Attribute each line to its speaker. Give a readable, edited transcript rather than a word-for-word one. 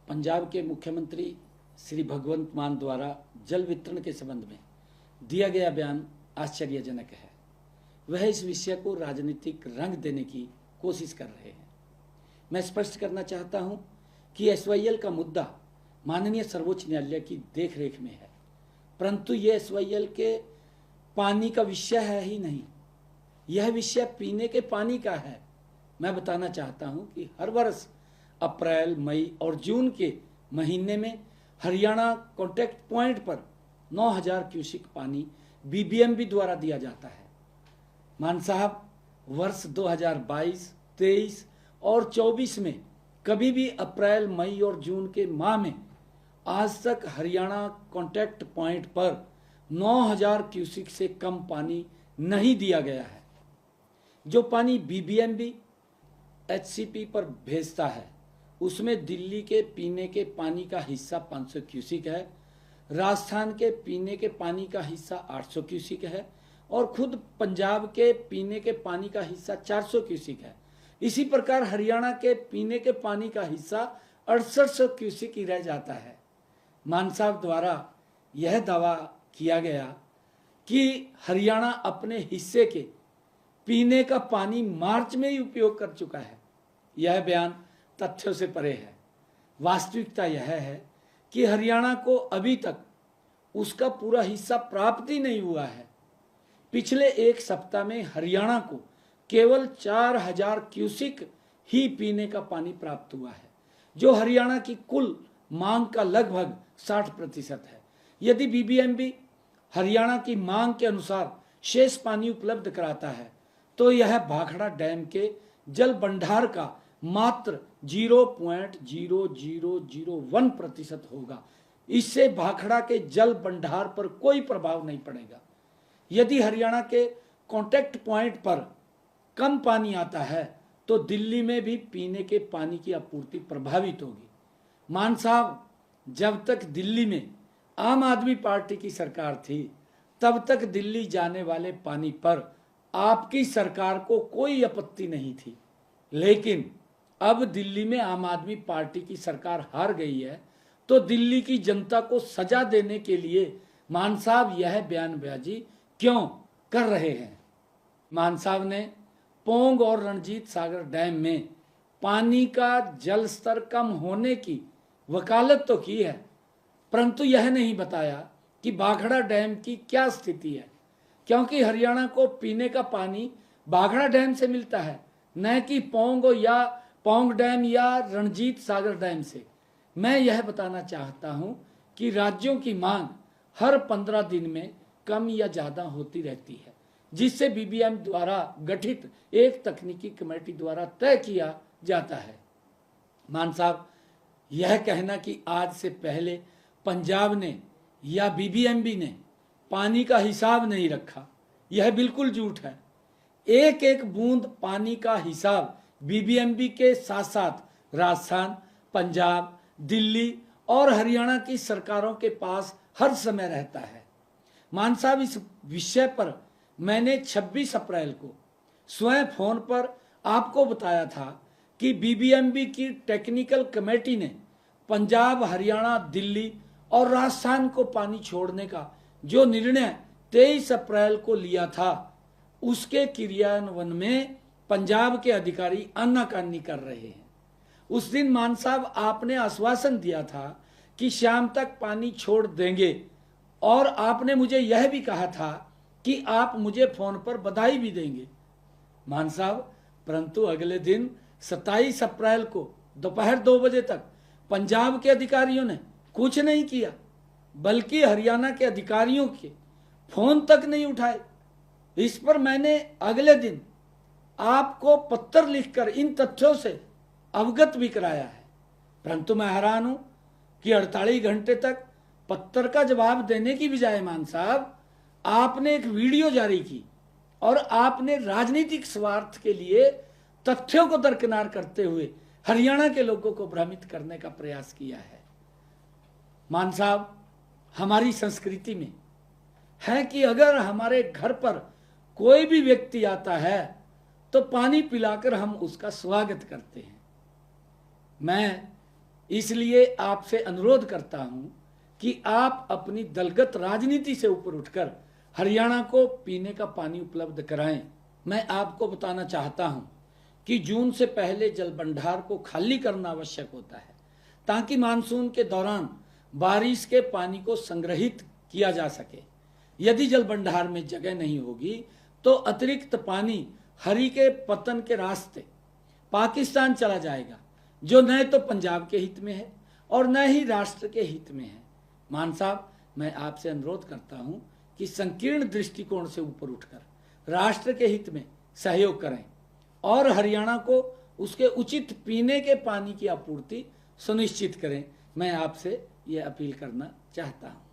Speaker 1: पंजाब के मुख्यमंत्री श्री भगवंत मान द्वारा जल वितरण के संबंध में दिया गया बयान आश्चर्यजनक है। वह इस विषय को राजनीतिक रंग देने की कोशिश कर रहे हैं। मैं स्पष्ट करना चाहता हूं कि एसवाईएल का मुद्दा माननीय सर्वोच्च न्यायालय की देखरेख में है, परंतु यह एसवाईएल के पानी का विषय है ही नहीं, यह विषय पीने के पानी का है। मैं बताना चाहता हूं कि हर वर्ष अप्रैल, मई और जून के महीने में हरियाणा कॉन्टैक्ट पॉइंट पर 9000 क्यूसिक पानी बीबीएमबी द्वारा दिया जाता है। मान साहब, वर्ष 2022, 23 और 24 में कभी भी अप्रैल, मई और जून के माह में आज तक हरियाणा कॉन्टैक्ट पॉइंट पर 9000 क्यूसिक से कम पानी नहीं दिया गया है। जो पानी बीबीएमबी एचसीपी पर भेजता है उसमें दिल्ली के पीने के पानी का हिस्सा 500 क्यूसिक है, राजस्थान के पीने के पानी का हिस्सा 800 क्यूसिक है और खुद पंजाब के पीने के पानी का हिस्सा 400 क्यूसिक है। इसी प्रकार हरियाणा के पीने के पानी का हिस्सा 6800 क्यूसिक ही रह जाता है। मान साहब द्वारा यह दावा किया गया कि हरियाणा अपने हिस्से के पीने का पानी मार्च में ही उपयोग कर चुका है। यह बयान तथ्यों से परे है। वास्तविकता यह है कि हरियाणा को अभी तक उसका पूरा हिस्सा प्राप्त ही नहीं हुआ है। पिछले एक सप्ताह में हरियाणा को केवल 4000 क्यूसिक ही पीने का पानी प्राप्त हुआ है, जो हरियाणा की कुल मांग का लगभग 60% है। यदि बीबीएमबी हरियाणा की मांग के अनुसार शेष पानी उपलब्ध कराता है तो यह भाखड़ा डैम के जल भंडार का मात्र 0.0001% होगा। इससे भाखड़ा के जल भंडार पर कोई प्रभाव नहीं पड़ेगा। यदि हरियाणा के कॉन्टैक्ट पॉइंट पर कम पानी आता है तो दिल्ली में भी पीने के पानी की आपूर्ति प्रभावित होगी। मान साहब, जब तक दिल्ली में आम आदमी पार्टी की सरकार थी तब तक दिल्ली जाने वाले पानी पर आपकी सरकार को कोई आपत्ति नहीं थी, लेकिन अब दिल्ली में आम आदमी पार्टी की सरकार हार गई है तो दिल्ली की जनता को सजा देने के लिए मान साहब यह बयानबाजी क्यों कर रहे हैं। मान साहब ने पोंग और रणजीत सागर डैम में पानी का जल स्तर कम होने की वकालत तो की है, परंतु यह नहीं बताया कि भाखड़ा डैम की क्या स्थिति है, क्योंकि हरियाणा को पीने का पानी भाखड़ा डैम से मिलता है, न कि पोंग डैम या रणजीत सागर डैम से। मैं यह बताना चाहता हूं कि राज्यों की मांग हर 15 दिन में कम या ज्यादा होती रहती है, जिससे बीबीएम द्वारा गठित एक तकनीकी कमेटी द्वारा तय किया जाता है। मान साहब, यह कहना कि आज से पहले पंजाब ने या बीबीएमबी ने पानी का हिसाब नहीं रखा, यह बिल्कुल झूठ है। एक एक बूंद पानी का हिसाब बीबीएमबी के साथ साथ राजस्थान, पंजाब, दिल्ली और हरियाणा की सरकारों के पास हर समय रहता है। मान साहब, इस विषय पर मैंने 26 अप्रैल को स्वयं फोन पर आपको बताया था कि बीबीएमबी की टेक्निकल कमेटी ने पंजाब, हरियाणा, दिल्ली और राजस्थान को पानी छोड़ने का जो निर्णय 23 अप्रैल को लिया था उसके क्रियान्वयन में पंजाब के अधिकारी आनाकानी कर रहे हैं। उस दिन मान साहब आपने आश्वासन दिया था कि शाम तक पानी छोड़ देंगे और आपने मुझे यह भी कहा था कि आप मुझे फोन पर बधाई भी देंगे। मान साहब, परंतु अगले दिन 27 अप्रैल को दोपहर 2 बजे तक पंजाब के अधिकारियों ने कुछ नहीं किया, बल्कि हरियाणा के अधिकारियों के फोन तक नहीं उठाए। इस पर मैंने अगले दिन आपको पत्र लिखकर इन तथ्यों से अवगत भी कराया है, परंतु मैं हैरान हूं कि 48 घंटे तक पत्र का जवाब देने की बजाय मान साहब आपने एक वीडियो जारी की और आपने राजनीतिक स्वार्थ के लिए तथ्यों को दरकिनार करते हुए हरियाणा के लोगों को भ्रमित करने का प्रयास किया है। मान साहब, हमारी संस्कृति में है कि अगर हमारे घर पर कोई भी व्यक्ति आता है तो पानी पिलाकर हम उसका स्वागत करते हैं। मैं इसलिए आपसे अनुरोध करता हूं कि आप अपनी दलगत राजनीति से ऊपर उठकर हरियाणा को पीने का पानी उपलब्ध कराएं। मैं आपको बताना चाहता हूं कि जून से पहले जल भंडार को खाली करना आवश्यक होता है, ताकि मानसून के दौरान बारिश के पानी को संग्रहित किया जा सके। यदि जल भंडार में जगह नहीं होगी तो अतिरिक्त पानी हरि के पतन के रास्ते पाकिस्तान चला जाएगा, जो न तो पंजाब के हित में है और न ही राष्ट्र के हित में है। मान साहब, मैं आपसे अनुरोध करता हूं कि संकीर्ण दृष्टिकोण से ऊपर उठकर राष्ट्र के हित में सहयोग करें और हरियाणा को उसके उचित पीने के पानी की आपूर्ति सुनिश्चित करें। मैं आपसे यह अपील करना चाहता हूं।